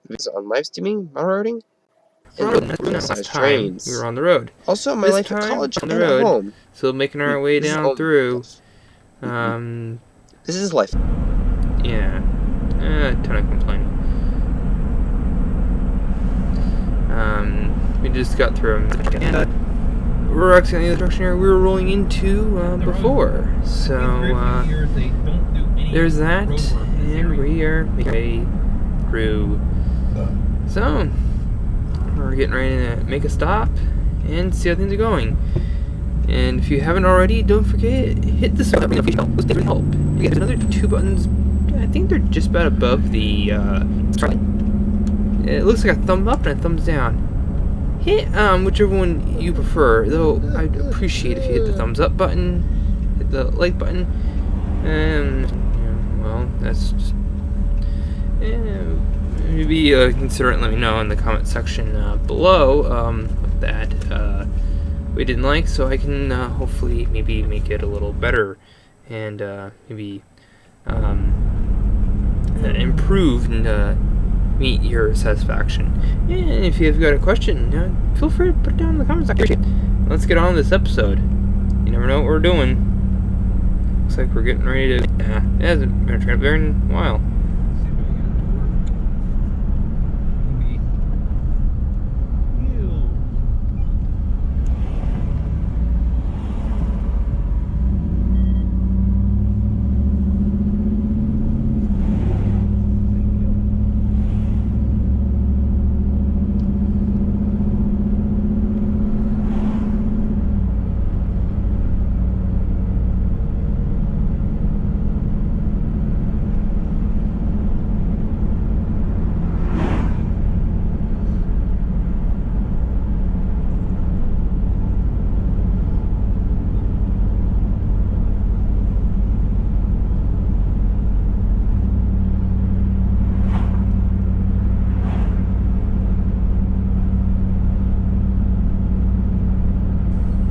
videos on live streaming, mountain and size trains. We were on the road. Also, my life at college on the and road, at home. So making our way down through. This is life. Yeah. A ton of complaining. We just got through them. We're actually in the direction area we were rolling into before. So, there's that. And we are making our way through. So, we're getting ready to make a stop and see how things are going. And if you haven't already, don't forget, hit the subscribe button. Those things help. We got another 2 buttons. I think they're just about above the it looks like a thumb up and a thumbs down. Hit whichever one you prefer, though I'd appreciate if you hit the thumbs up button, hit the like button, and well, that's just maybe consider it and let me know in the comment section below what that we didn't like, so I can hopefully maybe make it a little better and maybe improve and meet your satisfaction. And if you've got a question, feel free to put it down in the comments section. Let's get on with this episode. You never know what we're doing. Looks like we're getting ready to. It hasn't been a train up there in a while.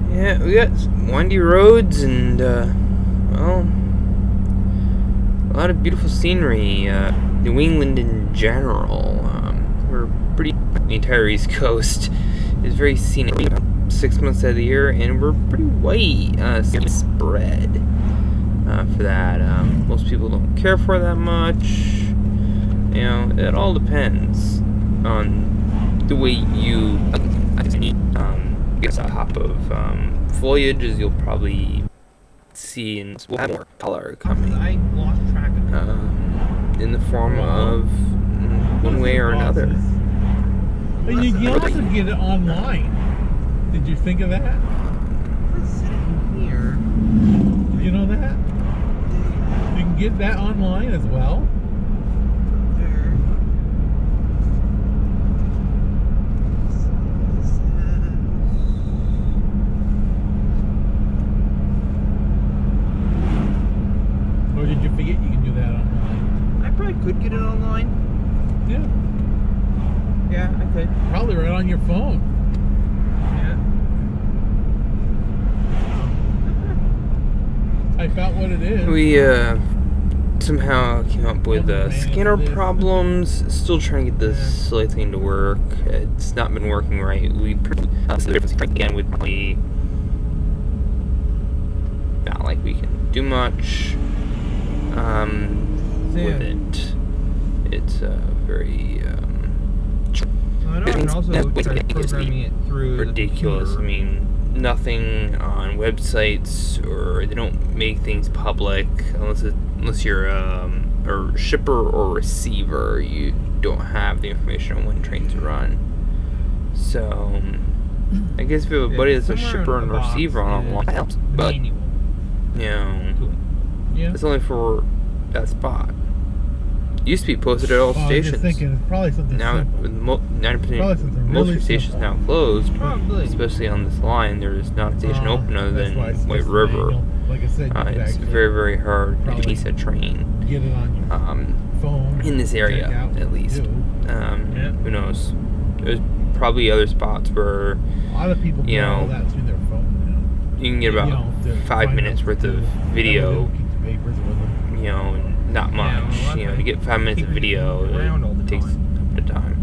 Yeah, we got windy roads and, well, a lot of beautiful scenery. New England in general. We're pretty, the entire East Coast is very scenic. 6 months out of the year, and we're pretty white spread for that. Most people don't care for that much. You know, it all depends on the way you get on top of foliage, as you'll probably see, and we'll have more color coming in the form of one way or another. And you can also get it online. Did you think of that? It's sitting here. Did you know that? You can get that online as well. Or did you forget you can do that online? I probably could get it online. Yeah. Yeah, I could. Probably right on your phone. Yeah. I found what it is. We somehow came up with scanner problems. Still trying to get this silly thing to work. It's not been working right. We again with probably not like we can do much with it. It's very I can also try programming it through ridiculous. I mean, nothing on websites, or they don't make things public unless you're a shipper or receiver. You don't have the information on when trains run. So I guess if you have a buddy that's a shipper and receiver on a helps, but you know, it's only for that spot. It used to be posted at all stations. I'm just thinking it's probably something now, simple. with 90%, most really stations simple. now closed, Probably. especially on this line. There's not a station open other That's why than it's White just River. manual. Like I said, you could It's actually very, very hard to probably miss a train get it on your phone in this area, check out at least. too. Who knows? There's probably other spots where A lot of people you do all know, that through their phone you can get about to 5 find minutes out worth to- of that way video, they don't keep the papers with them. you know, and not much. You know, to get 5 minutes of video, around all the it takes time. a bit of time.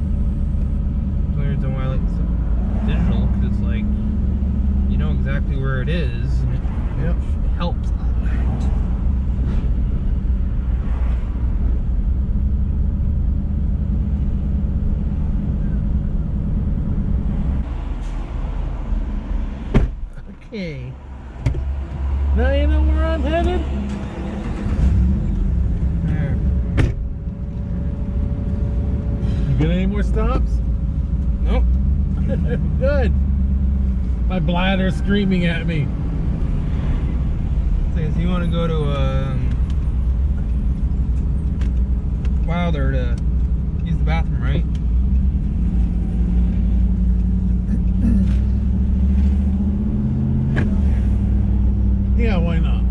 it is, and it helps a lot. Okay. Now you know where I'm headed? There. You get any more stops? Nope. Good. My bladder's screaming at me. So you want to go to Wilder to use the bathroom, right? Yeah, why not?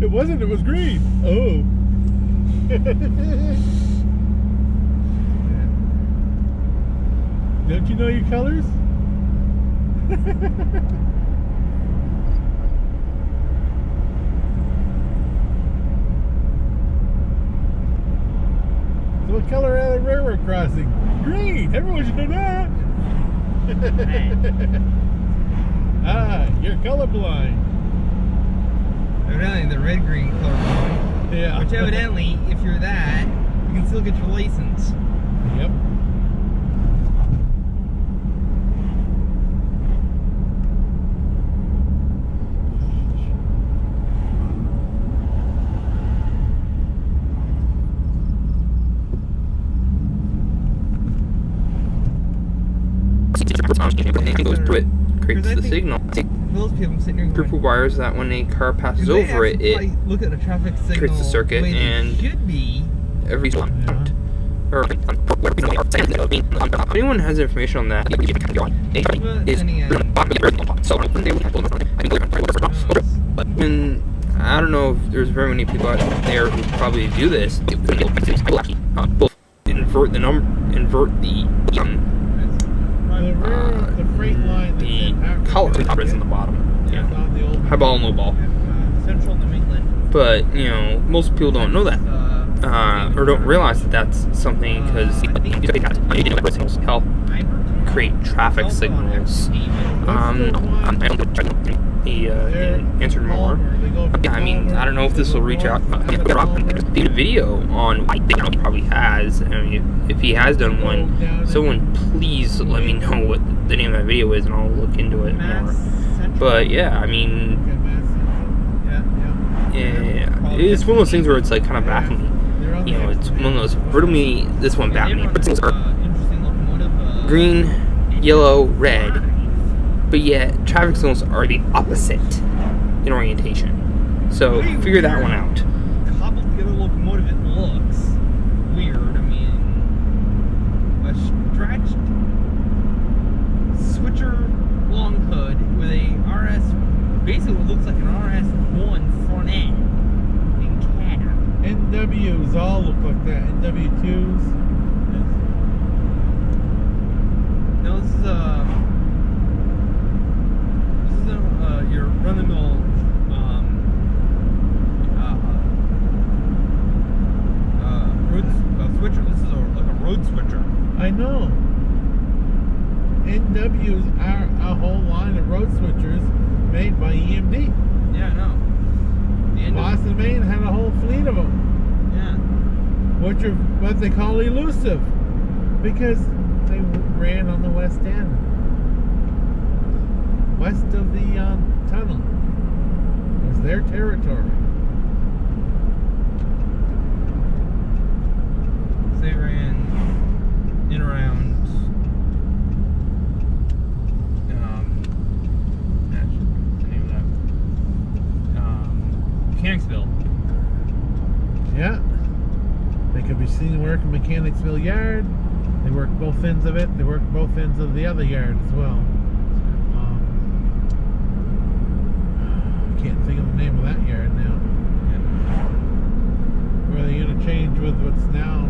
It wasn't, it was green. Oh. Don't you know your colors? So what color are the railroad crossing? Green! Everyone should know that! Ah, you're colorblind. Evidently, the red-green color. Yeah. Which evidently, if you're that, you can still get your license. Yep. Goes through it, creates the signal. Those people sitting here Group going, of wires that when a car passes they over it, actually look at the traffic signal creates the circuit, the way they and should be. every if anyone has information on that, and I don't know if there's very many people out there who probably do this. Both invert the The freight line the color is in the bottom. Yeah. High ball, low ball. Central New England. But you know, most people don't know that, or don't realize that that's something because help create traffic signals. He answered more. Yeah, I mean, I don't know if this will reach out. Did a video on. I think he probably has. I mean, if he has done one, someone please let me know what the name of that video is, and I'll look into it more. But yeah, I mean, yeah, it's one of those things where it's like kind of baffling me. You know, it's one of those. Randomly, this one baffled me. But things are green, yellow, red, but yet traffic signals are the opposite in orientation. So figure that one out. Cobbled together locomotive, it looks weird. I mean, a stretched switcher long hood with a RS, basically what looks like an RS1 front end in cab. NWs all look like that. NW2s. No, this is your run-of-the-mill road switcher. This is like a road switcher. I know. NWs are a whole line of road switchers made by EMD. Yeah, I know. Boston, Maine had a whole fleet of them. Yeah. Which are what they call elusive, because they ran on the west end, west of the tunnel. It was their territory. So they ran in around what's the name of that? Mechanicsville. Yeah. They could be seen working Mechanicsville Yard. They work both ends of it. They work both ends of the other yard as well. Can't think of the name of that yard now. Where they interchange with what's now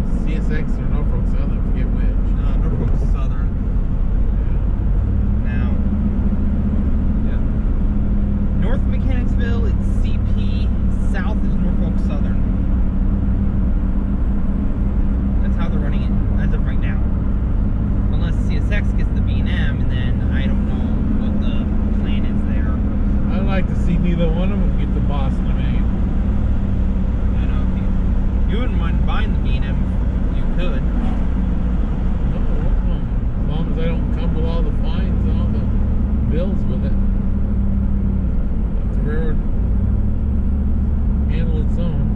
to see neither one of them get to Boston, Maine. You know, if you wouldn't mind buying the B&M, you could. No, as long as I don't come with all the fines and all the bills with it. Let the railroad handle its own.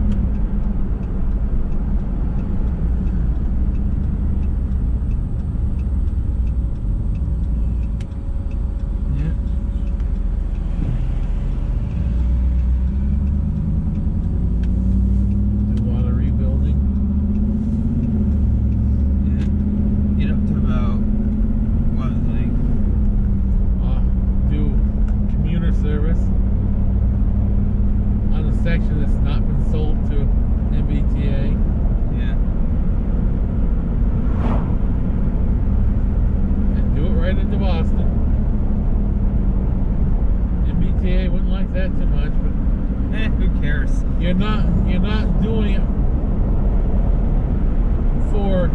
Section that's not been sold to MBTA. Yeah. And do it right into Boston. MBTA wouldn't like that too much, but who cares? You're not doing it for.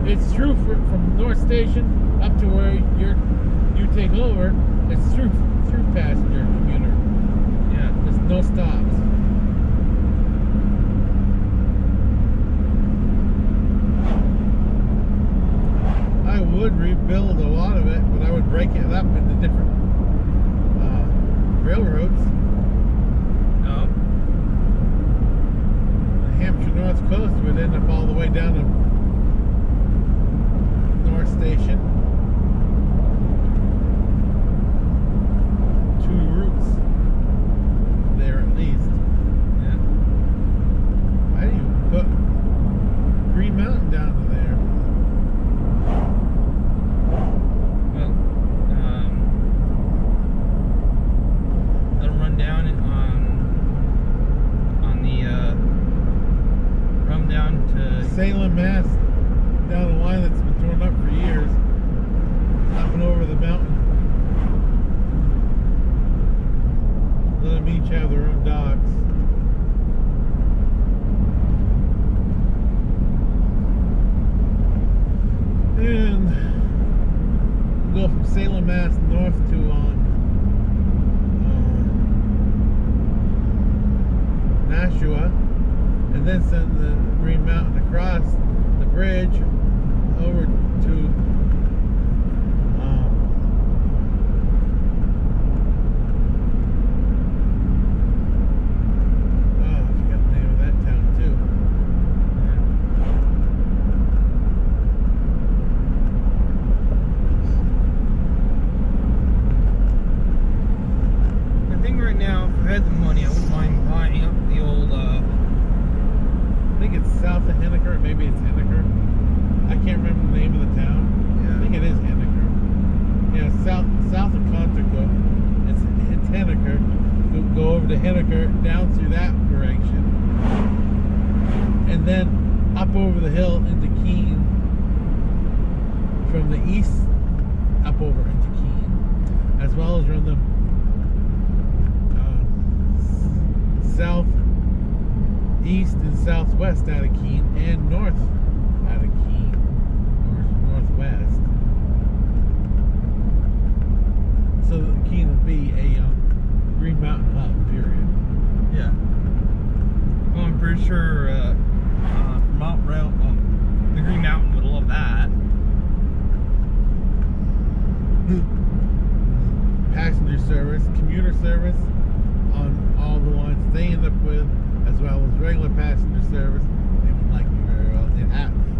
It's true from North Station up to where you take over. It's through passenger commuter. Yeah. There's no stops. I would rebuild a lot of it, but I would break it up into different railroads. No. The Hampshire North Coast would end up all the way down to North Station. 2 routes there at least. Yeah. I didn't even put Green Mountain down to there. Well, that'll run down on the run down to Salem, Mass, down the line that's been torn up for years, up and over the mountain. Let them each have their own docks. And go from Salem, Mass north to Nashua, and then send the Green Mountain across the bridge over to south of Henniker, maybe it's Henniker. I can't remember the name of the town. Yeah. I think it is Henniker. Yeah, south of Contico. It's Henniker. Go over to Henniker, down through that direction, and then up over the hill into Keene. From the east up over into Keene, as well as run the south. East and southwest out of Keene, and north out of Keene, or northwest. So that Keene would be a Green Mountain hub, period. Yeah. Well, I'm pretty sure Vermont Rail, the Green Mountain would love that. Passenger service, commuter service on all the lines they end up with, as well as regular passenger service. They wouldn't like me very well.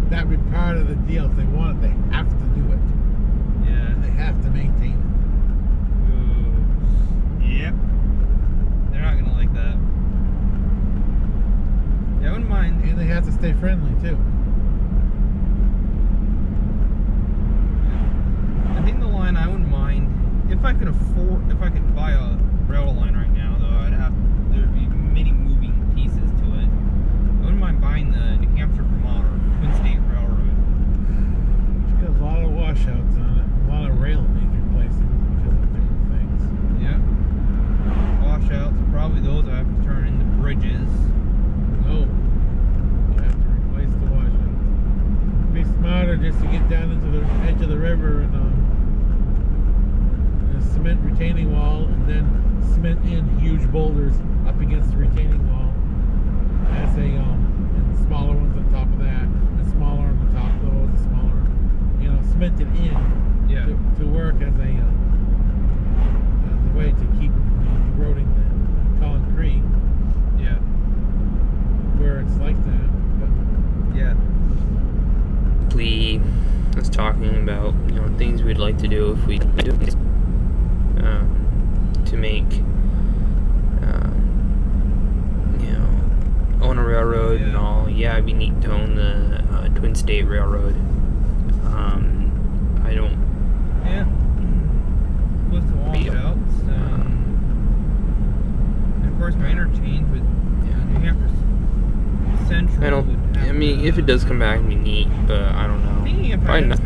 That would be part of the deal. If they want it, they have to do it. Yeah. They have to maintain it. Yep. They're not gonna like that. Yeah, I wouldn't mind. And they have to stay friendly too. I think the line I wouldn't mind, if I could buy a rail line right now, though, there'd be many moving pieces to it. I wouldn't mind buying the New Hampshire, Vermont, or Twin State Railroad. It's got a lot of washouts on it. A lot of rail needs replacing because of different things. Yeah. Washouts, probably those I have to turn into bridges. No. You have to replace the washouts. It'd be smarter just to get down into the edge of the river and a cement retaining wall, and then huge boulders up against the retaining wall. As and smaller ones on top of that, and smaller on the top of those, and smaller, cemented in to work as a way to keep eroding the concrete. Yeah. Where it's like that. But Yeah. We was talking about things we'd like to do if we do to make own a railroad and all. Yeah, it'd be neat to own the Twin State Railroad. I don't. Yeah. Close to walkouts. And of course, my interchange with New Hampshire Central. I don't. I mean, if it does come back, it'd be neat, but I don't know. Thinking of Probably not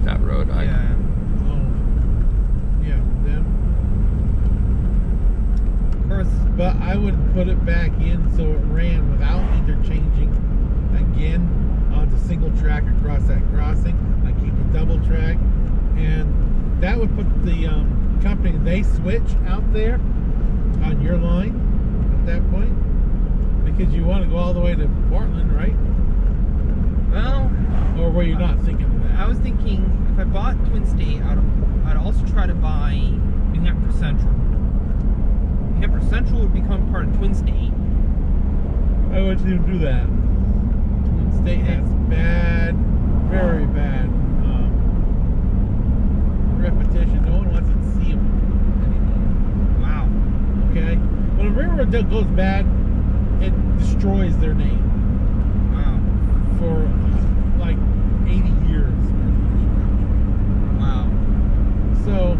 that road. Yeah. them. Of course. But I would put it back in so it ran without interchanging again onto single track across that crossing. I keep a double track, and that would put the company they switch out there on your line at that point, because you want to go all the way to Portland, right? Well. Or were you not thinking of that? I was thinking if I bought Twin State, I'd also try to buy New Hampshire Central. New Hampshire Central would become part of Twin State. I wouldn't even do that. Twin State has bad, very bad repetition. No one wants to see them anymore. Wow. Okay? When a railroad goes bad, it destroys their name. Wow. For like 80 years. Wow. So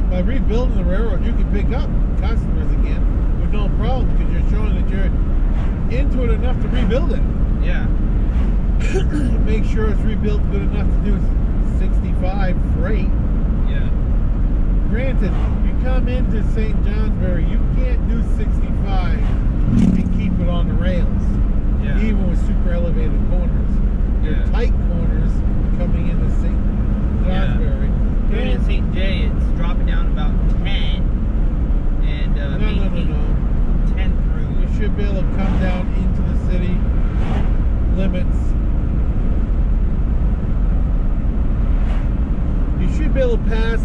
by rebuilding the railroad, you can pick up customers again with no problem, because you're showing that you're into it enough to rebuild it. Yeah. Make sure it's rebuilt good enough to do 65 freight. Yeah. Granted, you come into St. Johnsbury, you can't do 65 and keep it on the rails. Yeah. Even with super elevated corners. Your tight corners coming into St. Johnsbury. Going in St. J, it's dropping down about 10. And No. 10 through. You should be able to come down into the city limits. You should be able to pass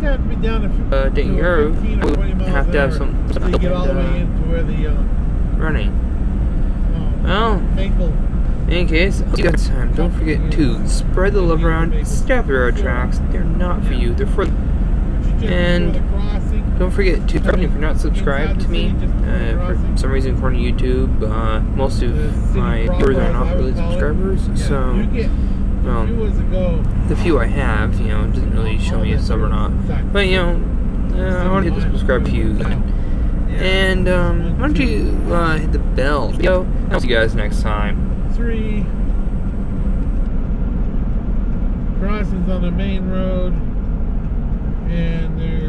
have to be down to Dayton Grove, 15 or 20 miles have to have an some hour, so you get all the way into where the running. Well, ankle. in any case, I'll see you guys next time. Don't forget to spread the love around. Stay off the railroad tracks. They're not for you. They're for. And don't forget to subscribe if you're not subscribed to me. For some reason, according to YouTube, most of my viewers are not really subscribers. So. Well, the few I have, it doesn't really show me a sub or not. But, I want to hit the subscribe view. And, why don't you, hit the bell? I'll see you guys next time. 3 crossings on the main road, and there's